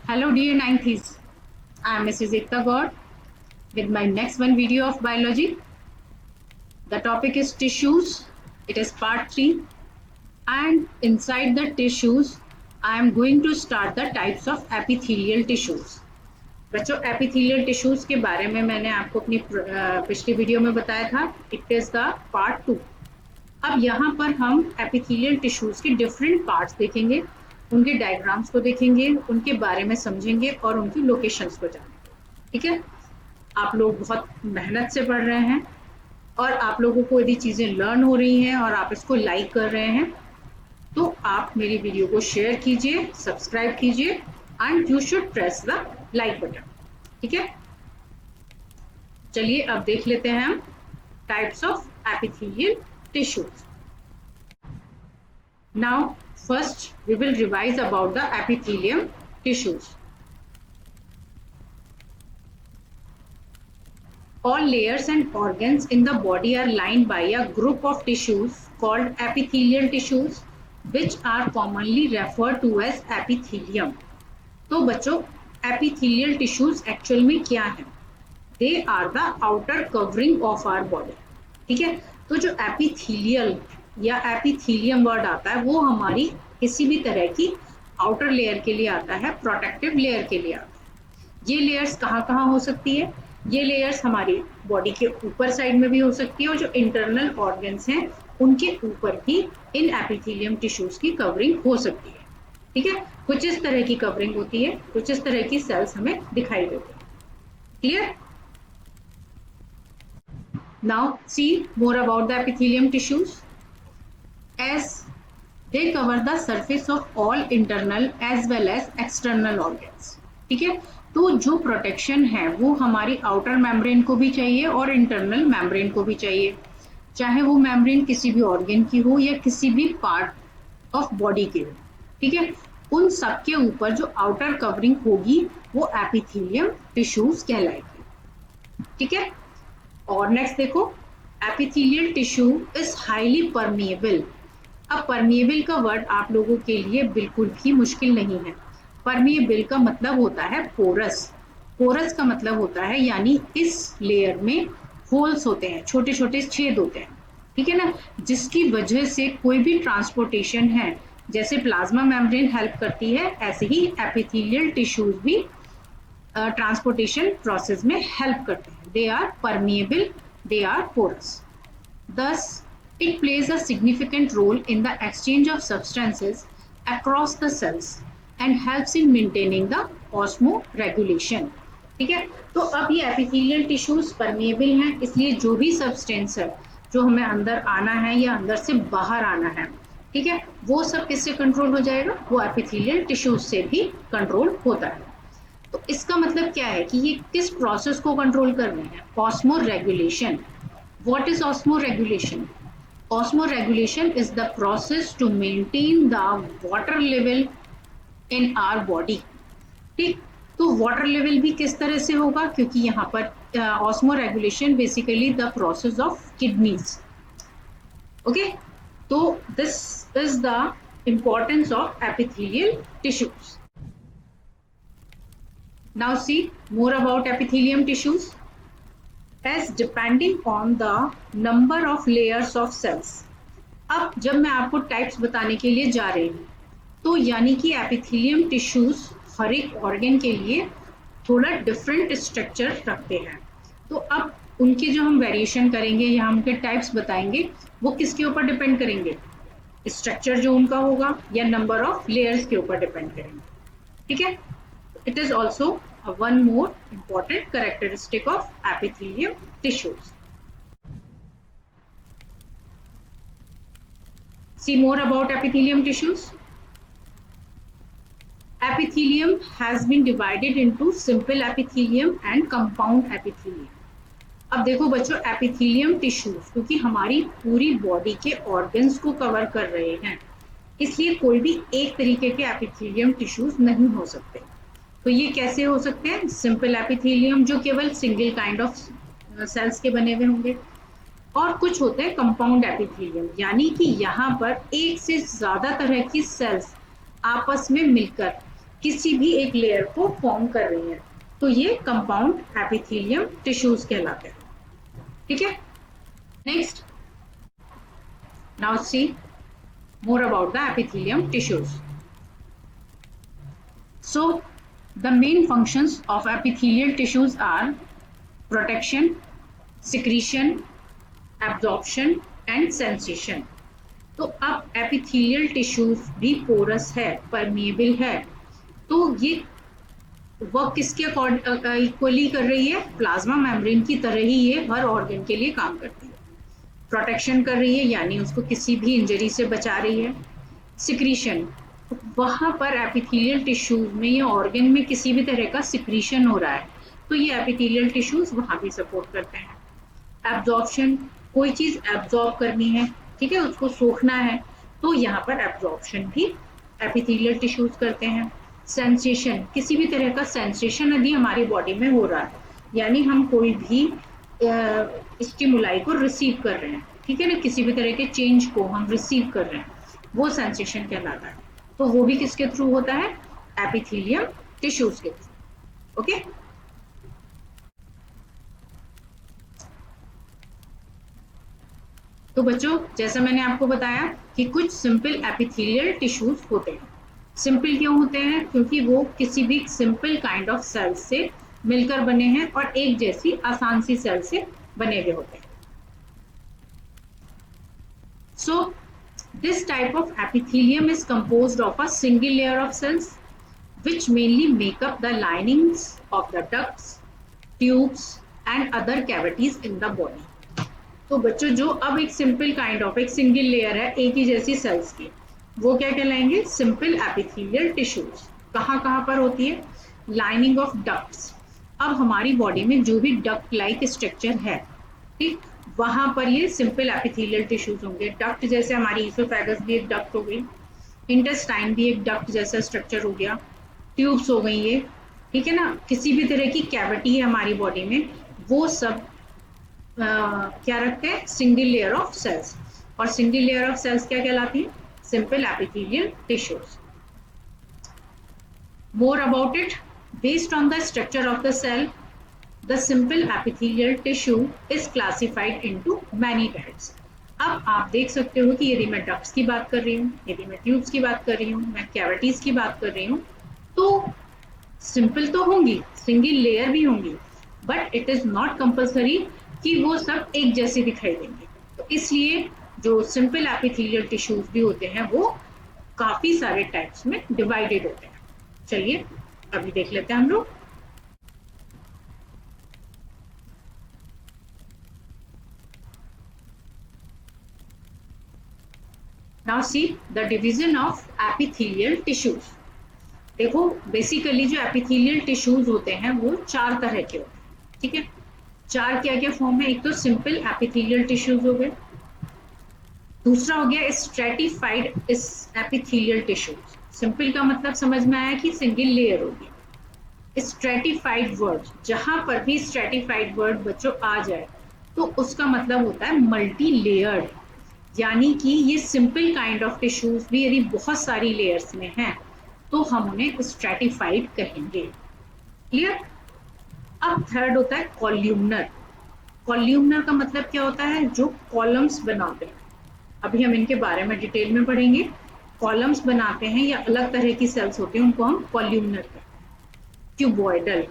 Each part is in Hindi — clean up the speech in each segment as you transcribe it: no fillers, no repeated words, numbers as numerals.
Hello dear Nineties, I am Mrs. Ekta Gaur with my next one video of biology. The topic is tissues. It is part 3 and inside the tissues I am going to start the types of epithelial tissues. बच्चों epithelial tissues के बारे में मैंने आपको अपनी पिछली वीडियो में बताया था. It is the part 2. अब यहाँ पर हम epithelial tissues के different parts देखेंगे, उनके डायग्राम्स को देखेंगे, उनके बारे में समझेंगे और उनकी लोकेशंस को जानेंगे. ठीक है, आप लोग बहुत मेहनत से पढ़ रहे हैं और आप लोगों को यदि चीज़ें लर्न हो रही हैं और आप इसको लाइक कर रहे हैं तो आप मेरी वीडियो को शेयर कीजिए, सब्सक्राइब कीजिए and you should press the like button. ठीक है, चलिए अब देख लेते हैं हम types of epithelial tissues. Now first we will revise about the epithelium tissues. All layers and organs in the body are lined by a group of tissues called epithelial tissues which are commonly referred to as epithelium. तो बच्चों epithelial tissues actual में क्या है? They are the outer covering of our body. ठीक है, तो जो epithelial या एपिथीलियम वर्ड आता है वो हमारी किसी भी तरह की आउटर लेयर के लिए आता है, प्रोटेक्टिव लेयर के लिए आता है. ये लेयर्स कहाँ हो सकती है? ये लेयर्स हमारी बॉडी के ऊपर साइड में भी हो सकती है और जो इंटरनल ऑर्गन्स हैं उनके ऊपर भी इन एपिथेलियम टिश्यूज की कवरिंग हो सकती है. ठीक है, कुछ इस तरह की कवरिंग होती है, कुछ इस तरह की सेल्स हमें दिखाई देती है. Clear? Now see more about the epithelium tissues. As they cover the surface of all internal as well as external organs. ठीक है, तो जो प्रोटेक्शन है वो हमारी आउटर मेम्ब्रेन को भी चाहिए और इंटरनल मेम्ब्रेन को भी चाहिए, चाहे वो मेम्ब्रेन किसी भी ऑर्गन की हो या किसी भी पार्ट ऑफ बॉडी की हो. ठीक है, उन सब के ऊपर जो आउटर कवरिंग होगी वो एपिथेलियम टिश्यूज कहलाएगी. ठीक है, और नेक्स्ट देखो, epithelial tissue is highly permeable. अब परमिएबल का वर्ड आप लोगों के लिए बिल्कुल भी मुश्किल नहीं है. परमिएबल का मतलब होता है पोरस. पोरस का मतलब होता है यानी इस लेयर में होल्स होते हैं, छोटे छोटे छेद होते हैं. ठीक है ना, जिसकी वजह से कोई भी ट्रांसपोर्टेशन है, जैसे प्लाज्मा मेम्ब्रेन हेल्प करती है ऐसे ही एपिथेलियल टिश्यूज भी ट्रांसपोर्टेशन प्रोसेस में हेल्प करते हैं. They are permeable, they are porous. Thus, it plays a significant role in the exchange of substances across the cells and helps in maintaining the osmoregulation. ठीक है, तो अब ये एपिथेलियल टिश्यूज परमिएबल हैं, इसलिए जो भी सब्सटेंस है जो हमें अंदर आना है या अंदर से बाहर आना है, ठीक है, वो सब किससे कंट्रोल हो जाएगा? वो एपिथेलियल टिश्यूज से भी कंट्रोल होता है. तो इसका मतलब क्या है कि ये किस प्रोसेस को कंट्रोल कर रहे हैं? Osmoregulation. What is osmoregulation? Osmoregulation is the process to maintain the water level in our body. ठीक, तो वाटर लेवल भी किस तरह से होगा? क्योंकि यहाँ पर osmoregulation basically the process of kidneys. Okay, तो this is the importance of epithelial tissues. Now see more about epithelium tissues. As depending on the number of layers of cells. अब जब मैं आपको टाइप्स बताने के लिए जा रही हूँ तो यानी कि एपिथेलियम टिश्यूज हर एक ऑर्गन के लिए थोड़ा डिफरेंट स्ट्रक्चर रखते हैं. तो अब उनके जो हम वेरिएशन करेंगे या उनके टाइप्स बताएंगे वो किसके ऊपर डिपेंड करेंगे? स्ट्रक्चर जो उनका होगा या नंबर ऑफ लेयर्स के ऊपर डिपेंड करेंगे. ठीक है, it is also one more important characteristic of epithelium tissues. See more about epithelium tissues. Epithelium has been divided into simple epithelium and compound epithelium. अब देखो बच्चों, एपिथेलियम टिश्यूज क्योंकि हमारी पूरी बॉडी के ऑर्गन्स को कवर कर रहे हैं, इसलिए कोई भी एक तरीके के एपिथेलियम टिश्यूज नहीं हो सकते. तो ये कैसे हो सकते हैं? सिंपल एपिथेलियम जो केवल सिंगल काइंड ऑफ सेल्स के बने हुए होंगे, और कुछ होते हैं कंपाउंड एपिथेलियम यानी कि यहाँ पर एक से ज्यादा तरह की सेल्स आपस में मिलकर किसी भी एक लेयर को फॉर्म कर रही हैं, तो ये कंपाउंड एपिथेलियम टिश्यूज कहलाते हैं। ठीक है, next, now see more about the epithelium tissues. So, the main functions of epithelial tissues are protection, secretion, absorption and sensation. तो अब एपिथेलियल टिश्यूज भी पोरस है, परमिएबल है, तो ये वर्क किसके इक्वली कर रही है? प्लाज्मा मेम्ब्रेन की तरह ही ये हर ऑर्गन के लिए काम करती है। प्रोटेक्शन कर रही है, यानी उसको किसी भी इंजरी से बचा रही है। सिक्रीशन, वहां पर एपिथेलियल टिश्यूज में या ऑर्गन में किसी भी तरह का सिक्रीशन हो रहा है, तो ये एपिथेलियल टिश्यूज वहां भी सपोर्ट करते हैं। एब्जॉर्प्शन, कोई चीज एब्जॉर्ब करनी है, ठीक है, उसको सोखना है, तो यहाँ पर एब्जॉर्प्शन भी एपिथेलियल टिश्यूज करते हैं। सेंसेशन, किसी भी तरह का सेंसेशन यदि हमारी बॉडी में हो रहा है, यानी हम कोई भी स्टिमुलाई को रिसीव कर रहे हैं, ठीक है ना, किसी भी तरह के चेंज को हम रिसीव कर रहे हैं, वो सेंसेशन कहलाता है। तो वो भी किसके थ्रू होता है? एपिथेलियम टिश्यूज के थ्रू। ओके, तो बच्चों, जैसा मैंने आपको बताया कि कुछ सिंपल एपिथेलियल टिश्यूज होते हैं। सिंपल क्यों होते हैं? क्योंकि वो किसी भी सिंपल काइंड ऑफ सेल से मिलकर बने हैं और एक जैसी आसान सी सेल से बने हुए होते हैं। So, this type of epithelium is composed of a single layer of cells which mainly make up the linings of the ducts, tubes and other cavities in the body. तो बच्चों, जो अब एक सिंपल काइंड ऑफ एक सिंगल लेयर है एक ही जैसी सेल्स की, वो क्या कहलाएंगे? Simple epithelial tissues. कहाँ कहाँ पर होती है? Lining of ducts. अब हमारी बॉडी में जो भी डक्ट लाइक स्ट्रक्चर है, ठीक, वहां पर ये सिंपल एपिथेलियल टिश्यूज होंगे। डक्ट जैसे हमारी ईसोफेगस भी एक डक्ट हो गई, इंटेस्टाइन भी एक डक्ट जैसा स्ट्रक्चर हो गया, ट्यूब्स हो गई ये, ठीक है ना, किसी भी तरह की कैविटी है हमारी बॉडी में, वो सब क्या रखते हैं? Single layer of cells. और सिंगल लेयर ऑफ सेल्स क्या कहलाती है? Simple epithelial tissues. More about it, based on the structure of the cell, the simple epithelial tissue is classified into many types. अब आप देख सकते हो कि यदि मैं डक्ट्स की बात कर रही हूँ, यदि मैं ट्यूब्स की बात कर रही हूँ, मैं कैविटीज की बात कर रही हूँ, तो सिंपल तो होंगी, सिंगल लेयर भी होंगी, but it is not compulsory कि वो सब एक जैसे दिखाई देंगे। तो इसलिए जो सिंपल एपिथेलियल टिश्यूज भी होते हैं वो काफी सारे टाइप्स में डिवाइडेड होते हैं। चलिए अभी देख लेते हैं हम लोग। Now see the division of epithelial tissues. देखो, बेसिकली जो एपिथेलियल टिश्यूज होते हैं वो चार तरह के होते हैं, ठीक है। चार क्या क्या फॉर्म है? एक तो सिंपल एपिथेलियल टिश्यूज हो गए, दूसरा हो गया स्ट्रेटिफाइड एपिथेलियल टिश्यूज। सिंपल का मतलब समझ में आया कि सिंगल लेयर होगी। स्ट्रेटिफाइड वर्ड, जहां पर भी स्ट्रेटिफाइड वर्ड बच्चों आ जाए तो उसका मतलब होता है मल्टी लेयर्ड, यानी कि ये सिंपल काइंड ऑफ टिश्यूज भी यदि बहुत सारी लेयर्स में हैं तो हम उन्हें स्ट्रेटिफाइड कहेंगे। क्लियर? अब थर्ड होता है कॉल्यूमनर। कॉल्यूमनर का मतलब क्या होता है? जो कॉलम्स बनाते हैं। अभी हम इनके बारे में डिटेल में पढ़ेंगे। कॉलम्स बनाते हैं या अलग तरह की सेल्स होती हैं, उनको हम कॉल्यूमनर कहते हैं। क्यूबॉइडल,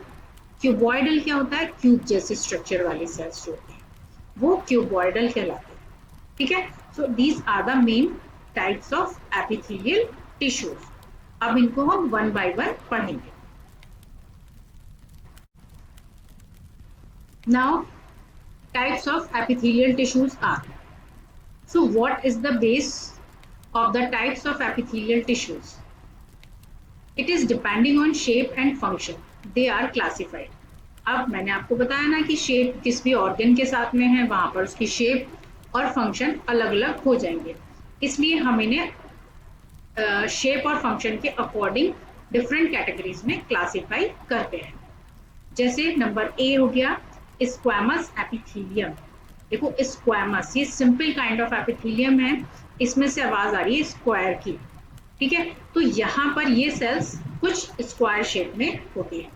क्यूबॉइडल क्या होता है? क्यूब जैसे स्ट्रक्चर वाली सेल्स जो होती हैं वो क्यूबॉइडल कहलाते हैं, ठीक है। So these are the main types of epithelial tissues. अब इनको हम वन बाय वन पढ़ेंगे। Now types of epithelial tissues are, so what is the base of the types of epithelial tissues? It is depending on shape and function, they are classified. अब मैंने आपको बताया ना कि शेप किस भी ऑर्गन के साथ में है वहां पर उसकी शेप और फंक्शन अलग अलग हो जाएंगे, इसलिए हम इन्हें शेप और फंक्शन के अकॉर्डिंग डिफरेंट कैटेगरीज में क्लासिफाई करते हैं। जैसे नंबर ए हो गया स्क्वैमस एपिथेलियम। देखो स्क्वैमस ये सिंपल काइंड ऑफ एपिथेलियम है, इसमें से आवाज आ रही है स्क्वायर की, ठीक है। तो यहाँ पर ये सेल्स कुछ स्क्वायर शेप में होती है।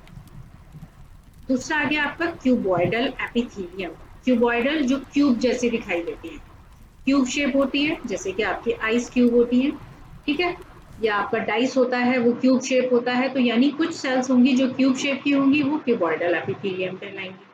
दूसरा आ गया आपका क्यूबॉइडल एपिथेलियम। क्यूबॉइडल जो क्यूब जैसी दिखाई देती है, क्यूब शेप होती है, जैसे कि आपकी आइस क्यूब होती है, ठीक है, या आपका डाइस होता है वो क्यूब शेप होता है। तो यानी कुछ सेल्स होंगी जो क्यूब शेप की होंगी, वो क्यूबॉइडल एपिथेलियम कहलाएंगी।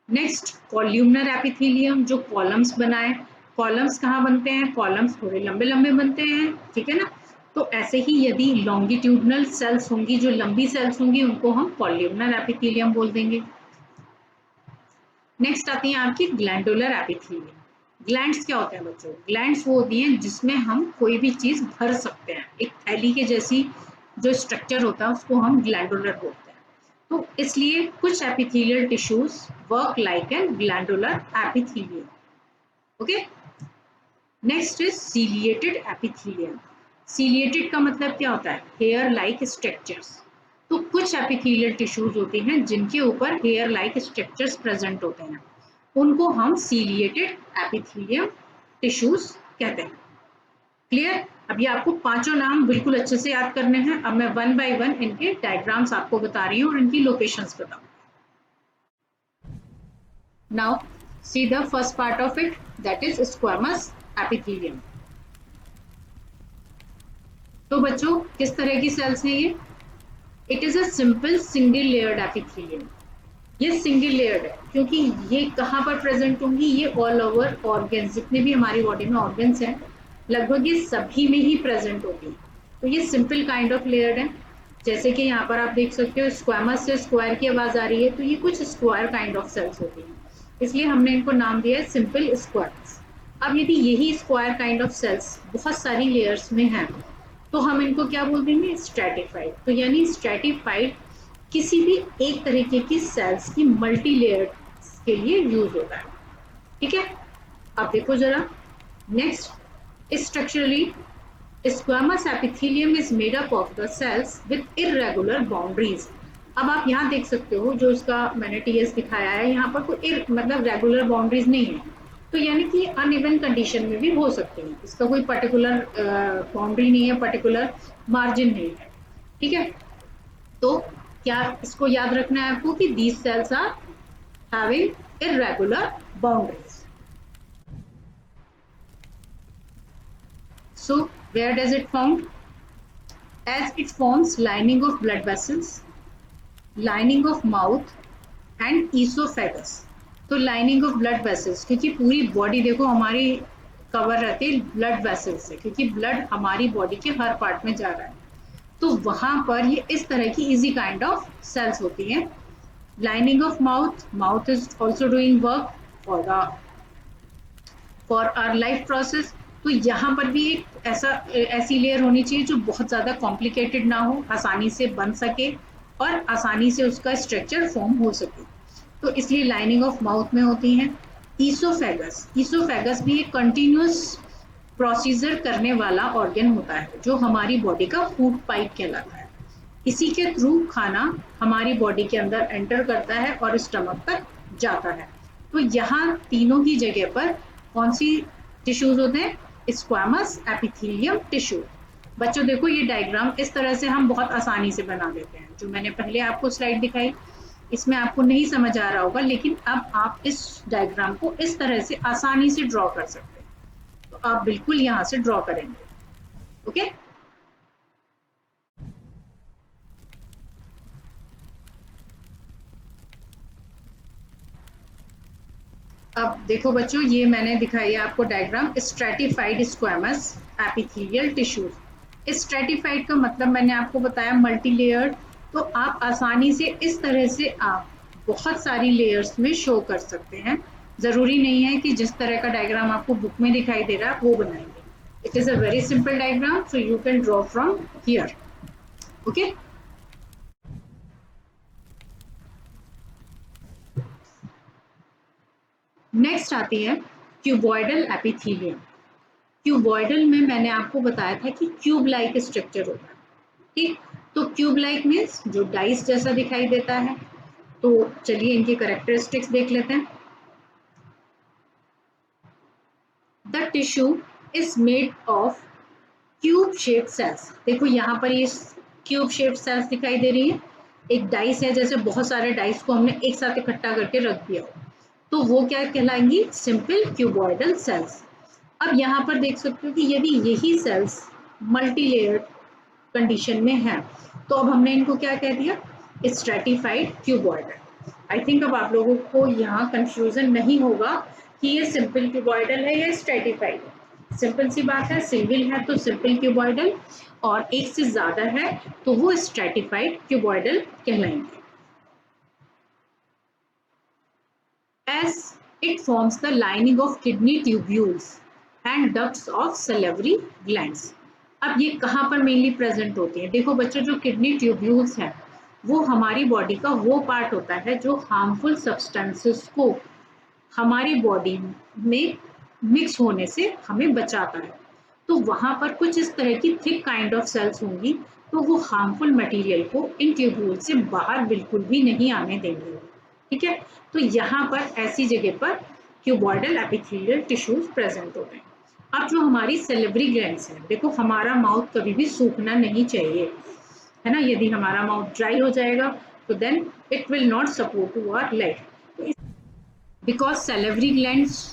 नेक्स्ट कॉल्यूमनर एपिथेलियम, जो कॉलम्स बनाए। कॉलम्स कहाँ बनते हैं? कॉलम्स थोड़े लंबे लंबे बनते हैं, ठीक है ना। तो ऐसे ही यदि लॉन्गिट्यूडनल सेल्स होंगी, जो लंबी सेल्स होंगी, उनको हम कॉल्यूमनर एपिथेलियम बोल देंगे। नेक्स्ट आती है आपकी ग्लैंडुलर एपिथेलियम। ग्लैंड्स क्या होते हैं बच्चों? ग्लैंड्स वो होती हैं जिसमें हम कोई भी चीज भर सकते हैं। एक थैली के जैसी जो स्ट्रक्चर होता है उसको हम ग्लैंडुलर बोलते हैं। तो इसलिए कुछ epithelial tissues work like an glandular epithelium. Okay, next is ciliated epithelium. Ciliated का मतलब क्या होता है? Hair like structures. तो कुछ एपिथेलियल टिश्यूज होते हैं जिनके ऊपर हेयर लाइक स्ट्रक्चर्स प्रेजेंट होते हैं, उनको हम सीलिएटेड एपिथेलियम टिश्यूज कहते हैं। क्लियर? अभी आपको पांचों नाम बिल्कुल अच्छे से याद करने हैं। अब मैं वन बाय वन इनके डायग्राम्स आपको बता रही हूँ और इनकी लोकेशंस बताऊँ। Now see the first part of it, that is squamous epithelium. तो बच्चों किस तरह की सेल्स हैं ये? It is a simple single layered epithelium. ये सिंगल लेयर्ड है क्योंकि ये कहाँ पर प्रेजेंट होंगी? ये ऑल ओवर ऑर्गन्स, जितने भी हमारी बॉडी में ऑर्गन्स हैं, लगभग ये सभी में ही प्रेजेंट होगी। तो ये सिंपल काइंड ऑफ लेयर्ड है। जैसे कि यहाँ पर आप देख सकते हो स्क्वामस से स्क्वायर की आवाज आ रही है, तो ये कुछ स्क्वायर काइंड ऑफ सेल्स होती हैं, इसलिए हमने इनको नाम दिया है सिंपल स्क्वायर्स। अब यदि यही स्क्वायर काइंड ऑफ सेल्स बहुत सारी लेयर्स में हैं, तो हम इनको क्या बोल देंगे? स्ट्रेटिफाइड। तो यानी स्ट्रेटिफाइड किसी भी एक तरीके की सेल्स की मल्टी लेयर के लिए यूज होता है, ठीक है। अब देखो जरा next, structurally squamous epithelium is made up of the cells with irregular boundaries. अब आप यहाँ देख सकते हो जो इसका मैंने टीएस दिखाया है, यहाँ पर कोई मतलब रेगुलर बाउंड्रीज नहीं है, तो यानी कि अनइवन कंडीशन में भी हो सकते हैं। इसका कोई पर्टिकुलर बाउंड्री नहीं है, पर्टिकुलर मार्जिन नहीं है, ठीक है। तो क्या इसको याद रखना है आपको कि these cells are having irregular boundaries. So where does it found? As it forms lining of blood vessels, lining of mouth and esophagus. तो लाइनिंग ऑफ ब्लड वेसल्स, क्योंकि पूरी बॉडी देखो हमारी कवर रहती है ब्लड वेसल्स से, क्योंकि ब्लड हमारी बॉडी के हर पार्ट में जा रहा है, तो वहां पर ये इस तरह की इजी काइंड ऑफ सेल्स होती हैं। Lining of mouth, mouth is also doing work for our life process. तो यहाँ पर भी एक ऐसी लेयर होनी चाहिए जो बहुत ज्यादा कॉम्प्लिकेटेड ना हो, आसानी से बन सके और आसानी से उसका स्ट्रक्चर फॉर्म हो सके, तो इसलिए लाइनिंग ऑफ माउथ में होती है। ईसोफेगस, ईसोफेगस भी एक कंटिन्यूस प्रोसीजर करने वाला ऑर्गन होता है जो हमारी बॉडी का फूड पाइप कहलाता है। इसी के थ्रू खाना हमारी बॉडी के अंदर एंटर करता है और स्टमक तक जाता है। तो यहाँ तीनों की जगह पर कौन सी टिश्यूज होते हैं? Squamous epithelium tissue. बच्चों देखो ये डायग्राम इस तरह से हम बहुत आसानी से बना देते हैं। जो मैंने पहले आपको स्लाइड दिखाई, इसमें आपको नहीं समझ आ रहा होगा, लेकिन अब आप इस डायग्राम को इस तरह से आसानी से ड्रॉ कर सकते हैं। तो आप बिल्कुल यहाँ से ड्रॉ करेंगे, ओके। अब देखो बच्चों, ये मैंने दिखाई है आपको diagram stratified squamous epithelial tissues. Stratified का मतलब मैंने आपको बताया मल्टी लेयर्ड। तो आप आसानी से इस तरह से आप बहुत सारी लेयर्स में शो कर सकते हैं। जरूरी नहीं है कि जिस तरह का डायग्राम आपको बुक में दिखाई दे रहा है वो बनाएंगे। It is a very simple diagram, so you can draw from here, okay. Next आती है क्यूबॉइडल एपिथेलियम। क्यूबॉइडल में मैंने आपको बताया था कि क्यूब लाइक स्ट्रक्चर होता है, ठीक। तो क्यूब लाइक मीन्स जो डाइस जैसा दिखाई देता है। तो चलिए इनकी कैरेक्टरिस्टिक्स देख लेते हैं। The tissue is made of cube shape cells. देखो यहाँ पर ये क्यूब शेप्ड सेल्स दिखाई दे रही है। एक डाइस है, जैसे बहुत सारे डाइस को हमने एक साथ इकट्ठा करके रख दिया हो, तो वो क्या कहलाएंगी? Simple cuboidal sales. अब यहाँ पर देख सकते हो कि यदि यही सेल्स मल्टीलेयर्ड कंडीशन में है, तो अब हमने इनको क्या कह दिया? Stratified cuboidal. आई थिंक अब आप लोगों को यहाँ कंफ्यूजन नहीं होगा कि ये सिंपल क्यूबॉइडल है या स्ट्रेटिफाइड है। सिंपल सी बात है, सिंगल है तो सिंपल क्यूबॉइडल, और एक से ज्यादा है तो वो स्ट्रेटिफाइड क्यूबॉइडल कहलाएंगे। As it forms the lining of kidney tubules and ducts of salivary glands. अब ये कहाँ पर मेनली प्रेजेंट होती है? देखो बच्चों, जो किडनी ट्यूब्यूल्स हैं वो हमारी बॉडी का वो पार्ट होता है जो हार्मफुल सब्सटेंसेस को हमारी बॉडी में मिक्स होने से हमें बचाता है। तो वहां पर कुछ इस तरह की थिक काइंड ऑफ सेल्स होंगी, तो वो हार्मफुल मटेरियल को इन ट्यूब्यूल से बाहर बिल्कुल भी नहीं आने देंगे। ठीक है, तो यहाँ पर ऐसी जगह पर क्यूबॉइडल एपिथेलियल टिश्यूज प्रेजेंट होते हैं। अब जो हमारी सेलिवरी ग्लैंड्स हैं, देखो हमारा माउथ कभी भी सूखना नहीं चाहिए, है ना। यदि हमारा माउथ ड्राई हो जाएगा तो then it will not support to our life, because salivary glands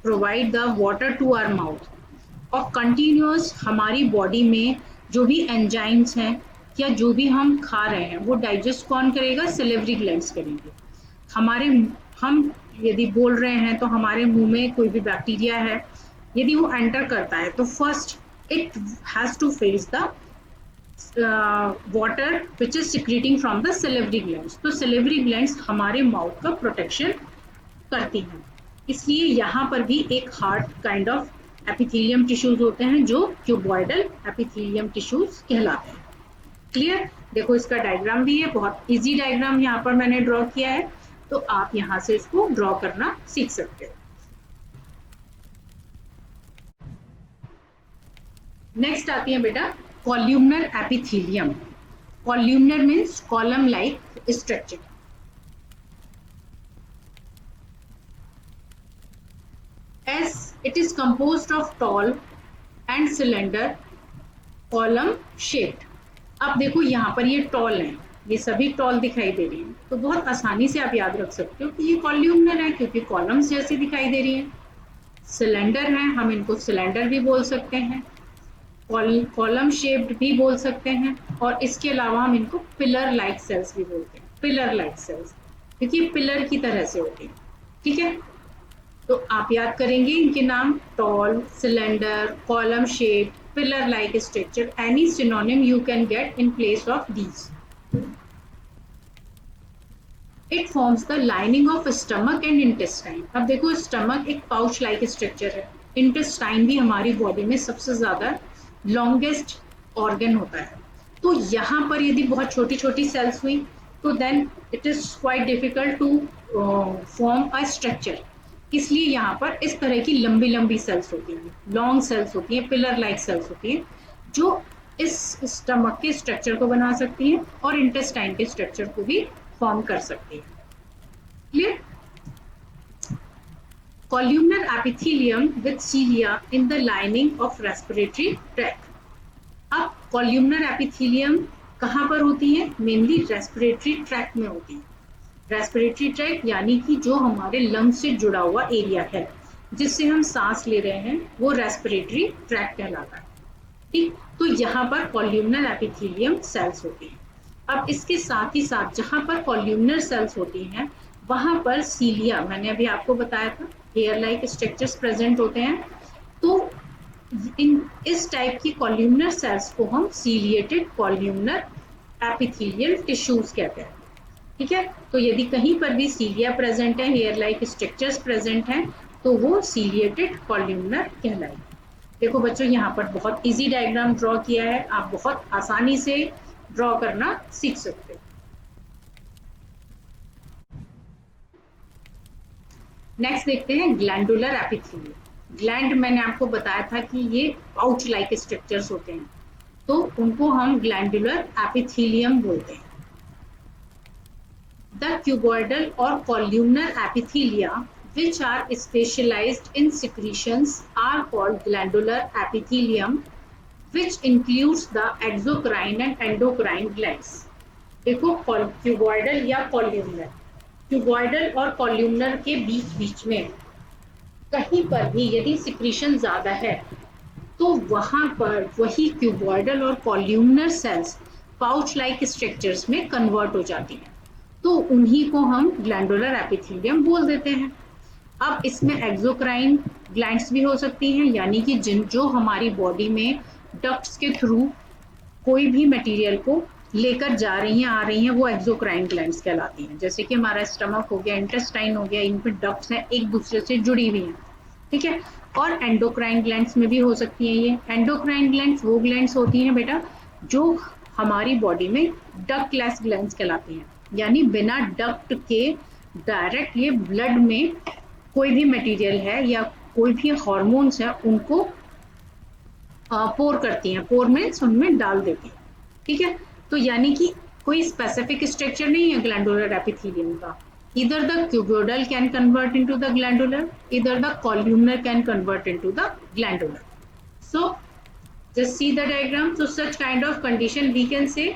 provide the water to our mouth. और कंटिन्यूअस हमारी बॉडी में जो भी एंजाइम्स हैं या जो भी हम खा रहे हैं वो डाइजेस्ट कौन करेगा? सेलिवरी ग्लैंड्स करेंगे। हमारे हम यदि बोल रहे हैं तो हमारे मुंह में कोई भी बैक्टीरिया है, यदि वो एंटर करता है तो first it has to face the water which is secreting from the salivary glands. तो सेलिवरी ग्लैंड्स हमारे माउथ का प्रोटेक्शन करती हैं। इसलिए यहाँ पर भी एक hard kind of epithelium tissues होते हैं जो क्यूबॉइडल एपिथेलियम टिश्यूज कहलाते हैं। क्लियर? देखो इसका डायग्राम भी है, बहुत इजी डायग्राम यहाँ पर मैंने ड्रॉ किया है, तो आप यहाँ से इसको ड्रॉ करना सीख सकते हो। नेक्स्ट आती है बेटा columnar epithelium. Columnar means column like structure. As it is composed of tall and cylinder column shaped। अब देखो यहाँ पर ये टॉल है, ये सभी टॉल दिखाई दे रही हैं, तो बहुत आसानी से आप याद रख सकते हो कि ये कॉल्यूमनर है क्योंकि कॉलम्स जैसी दिखाई दे रही है। सिलेंडर है, हम इनको सिलेंडर भी बोल सकते हैं, कॉलम शेप्ड भी बोल सकते हैं, और इसके अलावा हम इनको पिलर लाइक सेल्स भी बोलते हैं। पिलर लाइक सेल्स क्योंकि पिलर की तरह से होती है। ठीक है, तो आप याद करेंगे इनके नाम: tall, cylinder, column shape, pillar like structure. Any synonym you can get in place of these. It forms the lining of stomach and intestine. अब देखो स्टमक एक पाउच लाइक स्ट्रक्चर है, इंटेस्टाइन भी हमारी बॉडी में सबसे ज्यादा लॉन्गेस्ट ऑर्गन होता है। तो यहाँ पर यदि बहुत छोटी छोटी सेल्स हुई तो then it is quite difficult to form a structure. इसलिए यहाँ पर इस तरह की लंबी लंबी सेल्स होती हैं, लॉन्ग सेल्स होती हैं, पिलर लाइक सेल्स होती हैं, जो इस स्टमक के स्ट्रक्चर को बना सकती हैं और इंटेस्टाइन के स्ट्रक्चर को भी फॉर्म कर सकती हैं। Clear? Columnar epithelium with cilia in the lining of respiratory tract। अब columnar epithelium कहाँ पर होती है? मेनली रेस्पिरेटरी ट्रैक्ट में होती है। रेस्पिरेटरी ट्रैक्ट यानी कि जो हमारे लंग से जुड़ा हुआ एरिया है जिससे हम सांस ले रहे हैं, वो रेस्पिरेटरी ट्रैक्ट कहलाता है। ठीक, तो यहाँ पर कॉल्यूमनर एपिथेलियम सेल्स होती हैं। अब इसके साथ ही साथ जहाँ पर कॉल्यूमनर सेल्स होती हैं वहां पर सीलिया, मैंने अभी आपको बताया था, हेयर लाइक स्ट्रक्चर्स प्रेजेंट होते हैं। तो इस टाइप की कॉल्यूमनर सेल्स को हम सीलिएटेड कॉल्यूमनर एपिथेलियल टिश्यूज कहते हैं। ठीक है, तो यदि कहीं पर भी सीलिया प्रेजेंट है, हेयर लाइक स्ट्रक्चर्स प्रेजेंट हैं, तो वो सीलिएटेड कॉल्यूमनर कहलाएगी। देखो बच्चों, यहाँ पर बहुत इजी डायग्राम ड्रॉ किया है, आप बहुत आसानी से ड्रॉ करना सीख सकते हो। नेक्स्ट देखते हैं ग्लैंडुलर एपिथेलियम। ग्लैंड मैंने आपको बताया था कि ये पाउच लाइक स्ट्रक्चर्स होते हैं, तो उनको हम ग्लैंडुलर एपिथेलियम बोलते हैं। द क्यूबॉइडल और columnar epithelia which are specialized in secretions are called glandular epithelium, which includes the exocrine and endocrine glands. देखो क्यूबॉइडल या कॉल्यूमनर, क्यूबॉइडल और कॉल्यूमनर के बीच बीच में कहीं पर भी यदि सिक्रीशन ज्यादा है तो वहां पर वही क्यूबॉइडल और columnar cells pouch like structures में कन्वर्ट हो जाती हैं, तो उन्हीं को हम ग्लैंडुलर एपिथेलियम बोल देते हैं। अब इसमें एक्सोक्राइन ग्लैंड्स भी हो सकती हैं, यानी कि जो हमारी बॉडी में डक्ट्स के थ्रू कोई भी मटेरियल को लेकर जा रही हैं, आ रही हैं, वो एक्सोक्राइन ग्लैंड्स कहलाती हैं। जैसे कि हमारा स्टमक हो गया, इंटेस्टाइन हो गया, इन पे डक्ट्स हैं, एक दूसरे से जुड़ी हुई हैं, ठीक है। और एंडोक्राइन ग्लैंड्स में भी हो सकती हैं ये। एंडोक्राइन ग्लैंड्स वो ग्लैंड्स होती हैं बेटा जो हमारी बॉडी में डक्टलेस ग्लैंड्स कहलाती हैं, यानी बिना डक्ट के डायरेक्ट ये ब्लड में कोई भी मटेरियल है या कोई भी हार्मोन्स है उनको पोर करती हैं। पोर मीन्स उनमें डाल देती हैं, ठीक है। तो यानी कि कोई स्पेसिफिक स्ट्रक्चर नहीं है ग्लैंडुलर एपिथेलियम का। Either the cuboidal can convert into the glandular, either the columnar can convert into the glandular. So just see the diagram. So such kind of condition we can say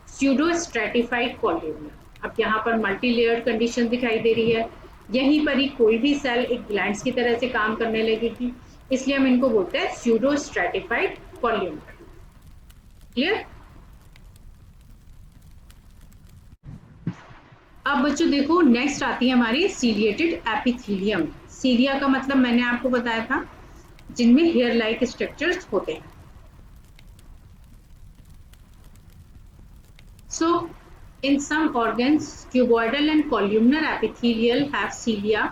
pseudo stratified columnar. अब यहाँ पर मल्टी लेयर्ड कंडीशन दिखाई दे रही है, यहीं पर ही कोई भी सेल एक ग्लैंड्स की तरह से काम करने लगेगी, इसलिए हम इनको बोलते हैं pseudo stratified columnar. Clear? अब बच्चों देखो नेक्स्ट आती है हमारी सीलिएटेड एपिथेलियम। सीलिया का मतलब मैंने आपको बताया था जिनमें हेयर लाइक स्ट्रक्चर्स होते हैं। So in some organs cuboidal and columnar epithelial have cilia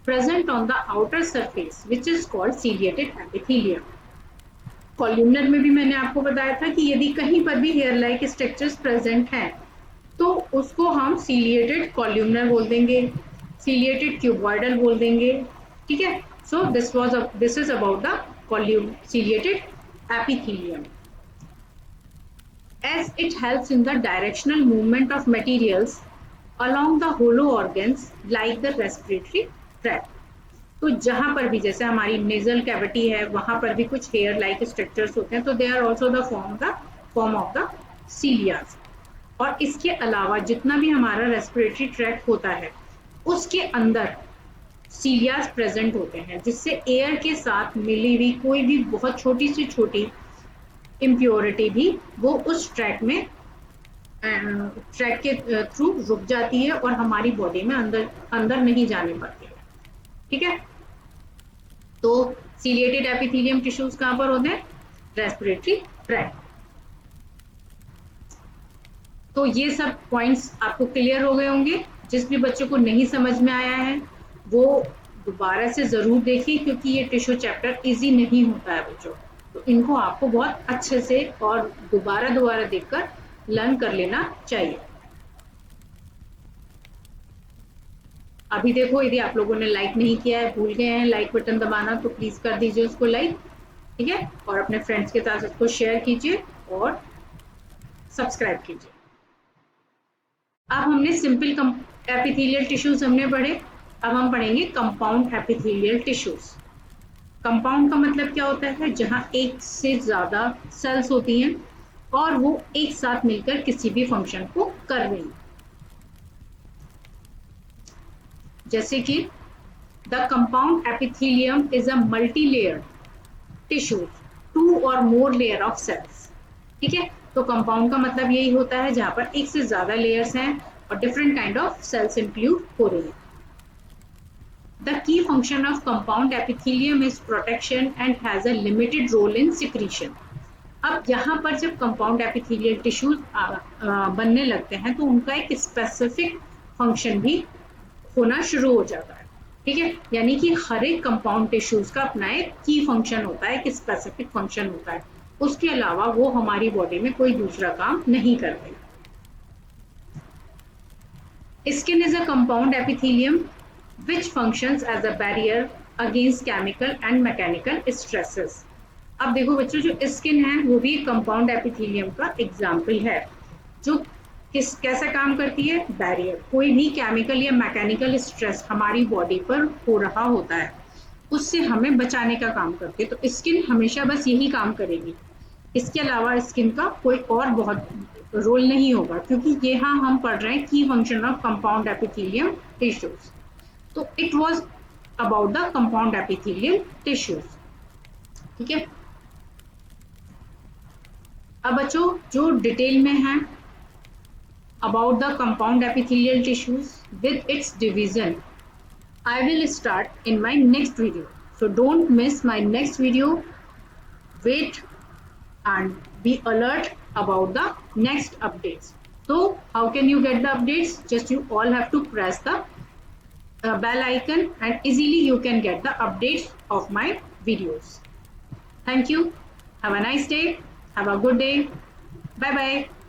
present on the outer surface which is called ciliated epithelium. Columnar में भी मैंने आपको बताया था कि यदि कहीं पर भी हेयर लाइक स्ट्रक्चर्स प्रेजेंट हैं तो उसको हम सीलिएटेड कॉल्यूमनर बोल देंगे, सीलिएटेड क्यूबॉइडल बोल देंगे, ठीक है। So this is about the ciliated epithelium. As it helps in the directional movement of materials along the hollow organs like the respiratory tract. तो जहां पर भी जैसे हमारी नेजल कैविटी है वहां पर भी कुछ हेयर लाइक स्ट्रक्चर्स होते हैं, तो they are also the form of the cilias. और इसके अलावा जितना भी हमारा रेस्पिरेटरी ट्रैक्ट होता है उसके अंदर सीलियाज प्रेजेंट होते हैं, जिससे एयर के साथ मिली हुई कोई भी बहुत छोटी से छोटी इम्प्योरिटी भी वो उस ट्रैक के थ्रू रुक जाती है और हमारी बॉडी में अंदर नहीं जाने पाती है, ठीक है। तो सीलिएटेड एपिथेलियम टिश्यूज कहां पर होते हैं? Respiratory tract. तो ये सब पॉइंट्स आपको क्लियर हो गए होंगे। जिस भी बच्चों को नहीं समझ में आया है वो दोबारा से जरूर देखिए, क्योंकि ये टिश्यू चैप्टर इजी नहीं होता है बच्चों, तो इनको आपको बहुत अच्छे से और दोबारा देखकर लर्न कर लेना चाहिए। अभी देखो यदि आप लोगों ने लाइक नहीं किया है, भूल गए हैं लाइक बटन दबाना, तो प्लीज कर दीजिए उसको लाइक, ठीक है। और अपने फ्रेंड्स के साथ उसको शेयर कीजिए और सब्सक्राइब कीजिए। अब हमने सिंपल एपिथेलियल टिश्यूज हमने पढ़े, अब हम पढ़ेंगे कंपाउंड एपिथेलियल टिश्यूज। कंपाउंड का मतलब क्या होता है? जहां एक से ज्यादा सेल्स होती हैं और वो एक साथ मिलकर किसी भी फंक्शन को कर रही हैं। जैसे कि the compound epithelium is a multi layered tissue, 2 और मोर लेयर ऑफ सेल्स, ठीक है। तो कंपाउंड का मतलब यही होता है जहां पर एक से ज्यादा लेयर्स हैं और different kind of cells include हो रही है। The key function of compound epithelium is protection and has a limited role in secretion. अब यहाँ पर जब कंपाउंड एपिथेलियल टिश्यूज बनने लगते हैं तो उनका एक स्पेसिफिक फंक्शन भी होना शुरू हो जाता है, ठीक है। यानी कि हर एक कंपाउंड टिश्यूज का अपना एक की फंक्शन होता है, एक स्पेसिफिक फंक्शन होता है, उसके अलावा वो हमारी बॉडी में कोई दूसरा काम नहीं करते। Skin is a compound epithelium which functions as a barrier against chemical and mechanical stresses. अब देखो बच्चों, जो स्किन है वो भी कंपाउंड एपिथेलियम का एग्जाम्पल है, जो कैसा काम करती है? बैरियर। कोई भी केमिकल या मैकेनिकल स्ट्रेस हमारी बॉडी पर हो रहा होता है उससे हमें बचाने का काम करती है। तो स्किन हमेशा बस यही काम करेगी इसके अलावा स्किन का कोई और बहुत रोल नहीं होगा, क्योंकि यहाँ हम पढ़ रहे हैं की function of compound epithelium tissues. तो it was about the compound epithelium tissues. ठीक है, अब बच्चों जो डिटेल में है about the compound epithelial tissues with its division, I will start in my next video. So don't miss my next video. Wait and be alert about the next updates. So how can you get the updates? Just you all have to press the bell icon and easily you can get the updates of my videos. Thank you. Have a nice day. Have a good day. Bye bye.